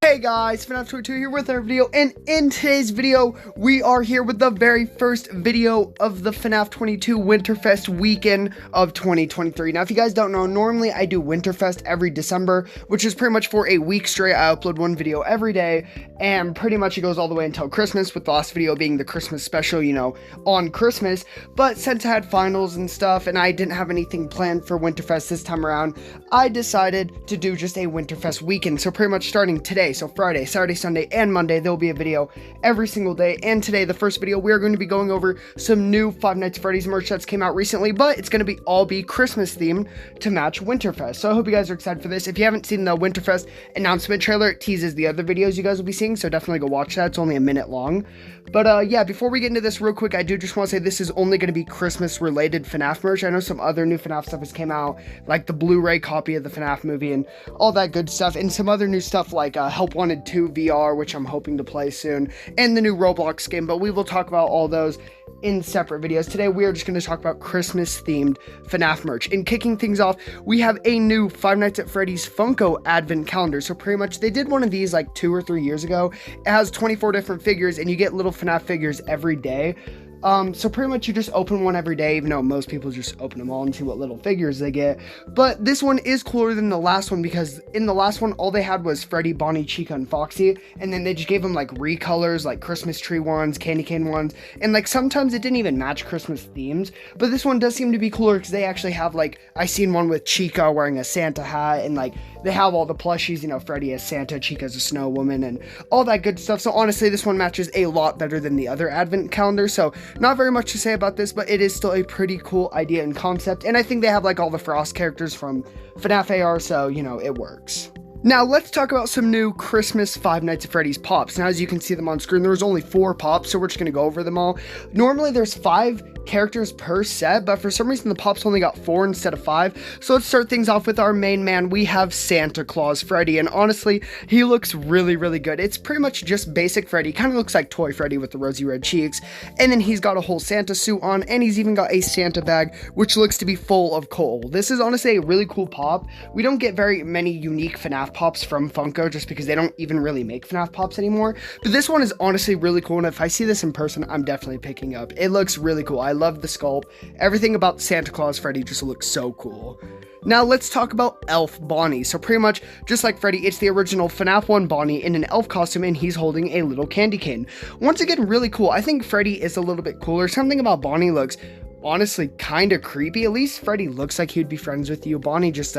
Hey guys, Fnaf here with our video, and in today's video, we are here with the very first video of the FNAF 22 Winterfest weekend of 2023. Now, if you guys don't know, normally I do Winterfest every December, which is pretty much for a week straight. I upload one video every day, and pretty much it goes all the way until Christmas, with the last video being the Christmas special, you know, on Christmas. But since I had finals and stuff, and I didn't have anything planned for Winterfest this time around, I decided to do just a Winterfest weekend. So pretty much starting today, so Friday, Saturday, Sunday, and Monday, there will be a video every single day. And today, the first video, we are going to be going over some new Five Nights at Freddy's merch that's came out recently, but it's going to all be Christmas themed to match Winterfest. So I hope you guys are excited for this. If you haven't seen the Winterfest announcement trailer, it teases the other videos you guys will be seeing, so definitely go watch that. It's only a minute long. But yeah, before we get into this real quick, I do just want to say this is only going to be Christmas related FNAF merch. I know some other new FNAF stuff has came out, like the Blu-ray copy of the FNAF movie and all that good stuff, and some other new stuff like Help Wanted 2 VR, which I'm hoping to play soon, and the new Roblox game, but we will talk about all those in separate videos. Today, we are just going to talk about Christmas-themed FNAF merch. And kicking things off, we have a new Five Nights at Freddy's Funko Advent Calendar. So pretty much, they did one of these like 2 or 3 years ago. It has 24 different figures, and you get little FNAF figures every day. So pretty much you just open one every day, even though most people just open them all and see what little figures they get. But this one is cooler than the last one, because in the last one, all they had was Freddy, Bonnie, Chica, and Foxy. And then they just gave them like recolors, like Christmas tree ones, candy cane ones. And like sometimes it didn't even match Christmas themes. But this one does seem to be cooler, because they actually have like, I seen one with Chica wearing a Santa hat, and like they have all the plushies, you know, Freddy as Santa, Chica as a snow woman, and all that good stuff. So honestly, this one matches a lot better than the other Advent calendar. So not very much to say about this, but it is still a pretty cool idea and concept. And I think they have like all the Frost characters from FNAF AR, so, you know, it works. Now, let's talk about some new Christmas Five Nights at Freddy's pops. Now, as you can see them on screen, there was only 4 pops, so we're just going to go over them all. Normally, there's 5 characters per set, but for some reason, the pops only got 4 instead of 5. So let's start things off with our main man. We have Santa Claus Freddy, and honestly, he looks really, really good. It's pretty much just basic Freddy. Kind of looks like Toy Freddy with the rosy red cheeks, and then he's got a whole Santa suit on, and he's even got a Santa bag, which looks to be full of coal. This is honestly a really cool pop. We don't get very many unique FNAF pops from Funko, just because they don't even really make FNAF pops anymore, but this one is honestly really cool, and if I see this in person, I'm definitely picking up. It looks really cool. I love the sculpt. Everything about Santa Claus Freddy just looks so cool. Now let's talk about Elf Bonnie. So pretty much just like Freddy, it's the original FNAF 1 Bonnie in an elf costume, and he's holding a little candy cane. Once again, really cool. I think Freddy is a little bit cooler. Something about Bonnie looks honestly kind of creepy. At least Freddy looks like he'd be friends with you. Bonnie just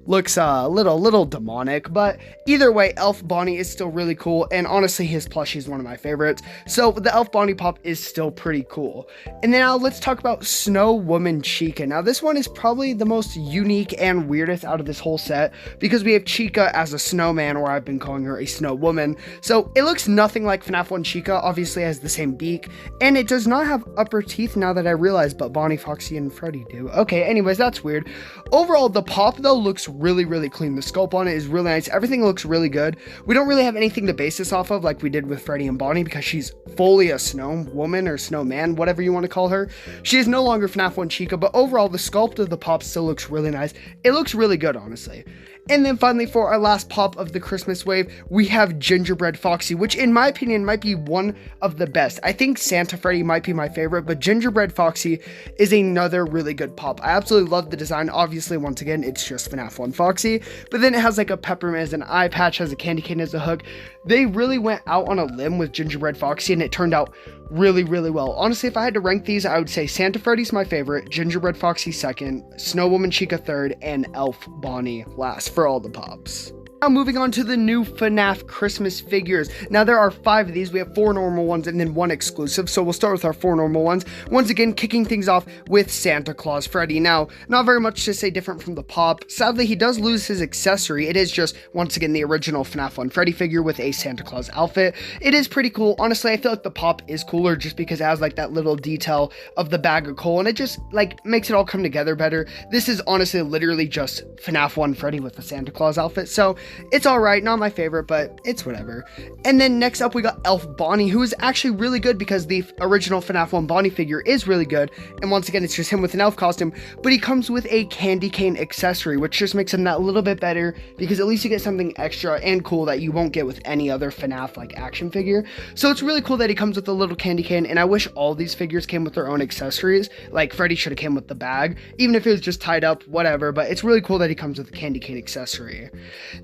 looks a little demonic, but either way, Elf Bonnie is still really cool, and honestly, his plushie is one of my favorites, so the Elf Bonnie pop is still pretty cool. And then now let's talk about Snow Woman Chica. Now this one is probably the most unique and weirdest out of this whole set, because we have Chica as a snowman, or I've been calling her a snow woman. So it looks nothing like FNAF 1 Chica, obviously has the same beak, and it does not have upper teeth now that I realize, but Bonnie, Foxy, and Freddy do. Okay, anyways, that's weird. Overall, the pop though looks really clean. The sculpt on it is really nice. Everything looks really good. We don't really have anything to base this off of like we did with Freddy and Bonnie, because she's fully a snow woman or snowman, whatever you want to call her. She is no longer FNAF 1 Chica, but overall the sculpt of the pop still looks really nice. It looks really good, honestly. And then finally, for our last pop of the Christmas wave, we have Gingerbread Foxy, which in my opinion might be one of the best. I think Santa Freddy might be my favorite, but Gingerbread Foxy is another really good pop. I absolutely love the design. Obviously, once again, it's just FNAF 1 Foxy, but then it has like a peppermint as an eye patch, has a candy cane as a hook. They really went out on a limb with Gingerbread Foxy, and it turned out really well. Honestly, if I had to rank these, I would say Santa Freddy's my favorite, Gingerbread Foxy second, Snow Woman Chica third, and Elf Bonnie last for all the pops. Now moving on to the new FNAF Christmas figures. Now there are 5 of these. We have 4 normal ones and then 1 exclusive. So we'll start with our 4 normal ones. Once again, kicking things off with Santa Claus Freddy. Now, not very much to say different from the pop. Sadly, he does lose his accessory. It is just, once again, the original FNAF 1 Freddy figure with a Santa Claus outfit. It is pretty cool. Honestly, I feel like the pop is cooler just because it has like that little detail of the bag of coal, and it just like makes it all come together better. This is honestly literally just FNAF 1 Freddy with the Santa Claus outfit. So It's alright, not my favorite, but it's whatever. And then next up we got Elf Bonnie, who is actually really good because the original FNAF 1 Bonnie figure is really good. And once again, it's just him with an elf costume, but he comes with a candy cane accessory, which just makes him that little bit better because at least you get something extra and cool that you won't get with any other FNAF like action figure. So it's really cool that he comes with a little candy cane, and I wish all these figures came with their own accessories. Like Freddy should have came with the bag, even if it was just tied up, whatever, but it's really cool that he comes with a candy cane accessory.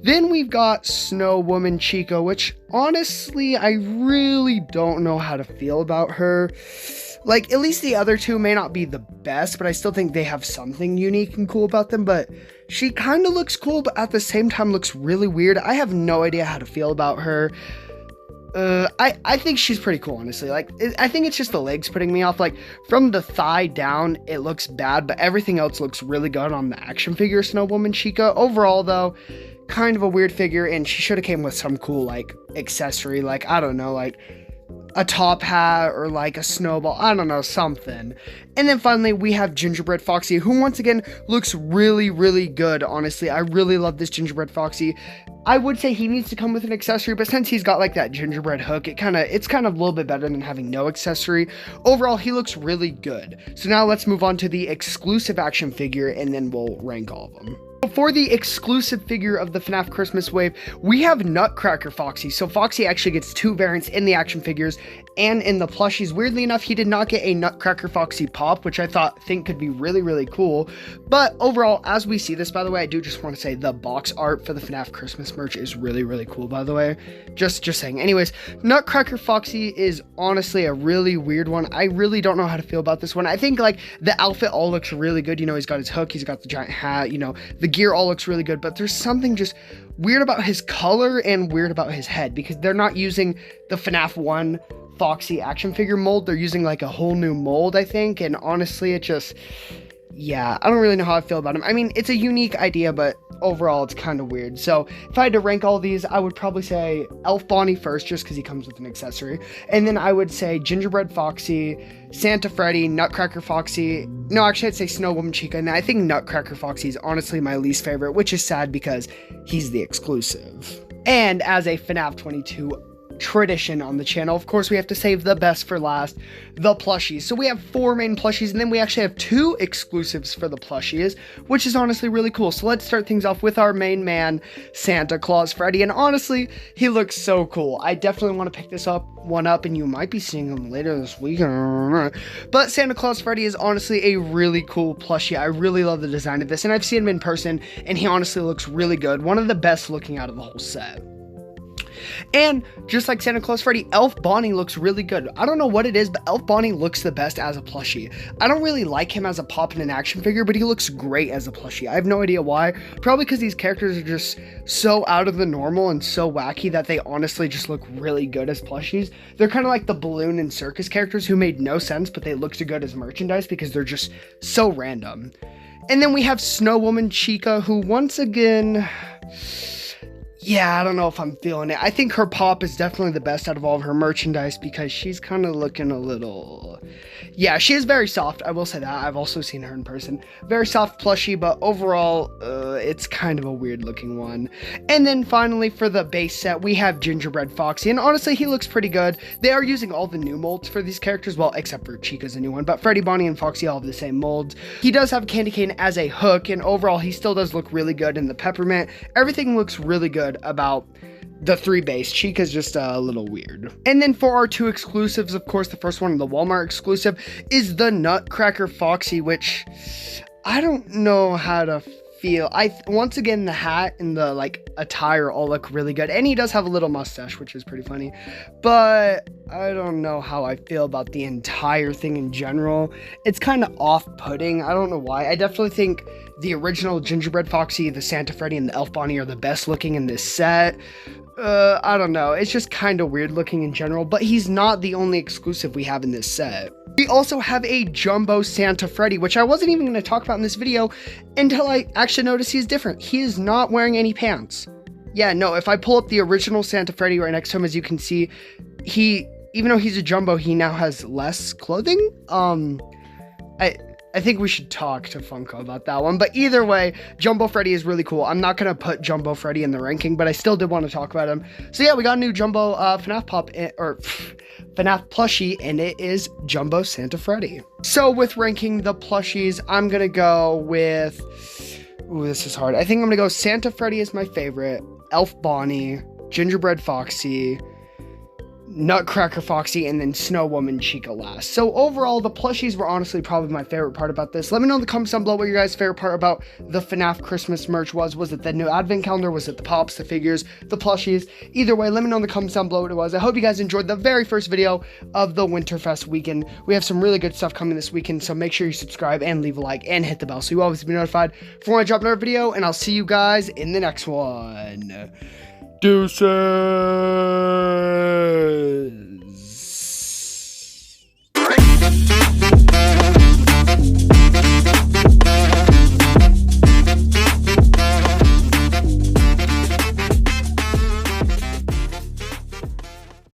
Then we've got Snow Woman Chica, which honestly, I really don't know how to feel about her. Like, at least the other two may not be the best, but I still think they have something unique and cool about them, but she kind of looks cool, but at the same time looks really weird. I have no idea how to feel about her. I think she's pretty cool, honestly. Like, I think it's just the legs putting me off. Like, from the thigh down, it looks bad, but everything else looks really good on the action figure Snow Woman Chica. Overall, though, kind of a weird figure, and she should have came with some cool, like, accessory. Like, I don't know, like a top hat or like a snowball, I don't know, something. And then finally we have Gingerbread Foxy, who once again looks really, really good. Honestly, I really love this Gingerbread Foxy. I would say he needs to come with an accessory, but since he's got like that gingerbread hook, it's kind of a little bit better than having no accessory. Overall, he looks really good. So now let's move on to the exclusive action figure, and then we'll rank all of them. For the exclusive figure of the FNAF Christmas wave, we have Nutcracker Foxy. So Foxy actually gets two variants in the action figures and in the plushies. Weirdly enough, he did not get a Nutcracker Foxy pop, which I think could be really, really cool. But overall, as we see this, by the way, I do just want to say the box art for the FNAF Christmas merch is really, really cool, by the way. Just saying. Anyways, Nutcracker Foxy is honestly a really weird one. I really don't know how to feel about this one. I think like the outfit all looks really good. You know, he's got his hook, he's got the giant hat, you know, the gear all looks really good, but there's something just weird about his color and weird about his head because they're not using the FNAF 1 Foxy action figure mold. They're using like a whole new mold, I think, and honestly, it just, yeah, I don't really know how I feel about him. I mean, it's a unique idea, but overall, it's kind of weird. So if I had to rank all these, I would probably say Elf Bonnie first, just because he comes with an accessory. And then I would say Gingerbread Foxy, Santa Freddy, Nutcracker Foxy. No, actually, I'd say Snow Woman Chica. And I think Nutcracker Foxy is honestly my least favorite, which is sad because he's the exclusive. And as a FNAF 22 tradition on the channel, of course, we have to save the best for last, the plushies. So we have 4 main plushies, and then we actually have 2 exclusives for the plushies, which is honestly really cool. So let's start things off with our main man, Santa Claus Freddy, and honestly, he looks so cool. I definitely want to pick this one up, and you might be seeing him later this week. But Santa Claus Freddy is honestly a really cool plushie. I really love the design of this, and I've seen him in person, and he honestly looks really good. One of the best looking out of the whole set. And just like Santa Claus Freddy, Elf Bonnie looks really good. I don't know what it is, but Elf Bonnie looks the best as a plushie. I don't really like him as a pop in an action figure, but he looks great as a plushie. I have no idea why. Probably because these characters are just so out of the normal and so wacky that they honestly just look really good as plushies. They're kind of like the balloon and circus characters who made no sense, but they look so good as merchandise because they're just so random. And then we have Snow Woman Chica, who once again, yeah, I don't know if I'm feeling it. I think her pop is definitely the best out of all of her merchandise because she's kind of looking a little, yeah, she is very soft. I will say that. I've also seen her in person. Very soft plushie, but overall, it's kind of a weird looking one. And then finally, for the base set, we have Gingerbread Foxy, and honestly, he looks pretty good. They are using all the new molds for these characters, well, except for Chica's a new one, but Freddy, Bonnie, and Foxy all have the same molds. He does have Candy Cane as a hook, and overall, he still does look really good in the peppermint. Everything looks really good about the 3 base. Chica's just a little weird. And then for our 2 exclusives, of course, the first one, the Walmart exclusive, is the Nutcracker Foxy, which I don't know how to feel. Once again, the hat and the like attire all look really good, and he does have a little mustache, which is pretty funny, but I don't know how I feel about the entire thing in general. It's kind of off-putting. I don't know why. I definitely think the original Gingerbread Foxy, the Santa Freddy, and the Elf Bonnie are the best looking in this set. I don't know. It's just kind of weird looking in general, but he's not the only exclusive we have in this set. We also have a Jumbo Santa Freddy, which I wasn't even going to talk about in this video until I actually noticed he's different. He is not wearing any pants. Yeah, no, if I pull up the original Santa Freddy right next to him, as you can see, even though he's a jumbo, he now has less clothing. I think we should talk to Funko about that one. But either way, Jumbo Freddy is really cool. I'm not going to put Jumbo Freddy in the ranking, but I still did want to talk about him. So yeah, we got a new Jumbo FNAF FNAF plushie, and it is Jumbo Santa Freddy. So with ranking the plushies, I'm going to go with... Ooh, this is hard. I think I'm going to go Santa Freddy is my favorite, Elf Bonnie, Gingerbread Foxy, Nutcracker Foxy, and then Snow Woman Chica last. So overall, the plushies were honestly probably my favorite part about this. Let me know in the comments down below what your guys' favorite part about the FNAF Christmas merch was. Was it the new advent calendar? Was it the pops, the figures, the plushies? Either way, let me know in the comments down below what it was. I hope you guys enjoyed the very first video of the Winterfest weekend. We have some really good stuff coming this weekend, so make sure you subscribe and leave a like and hit the bell so you always be notified for when I drop another video, and I'll see you guys in the next one. Deuces!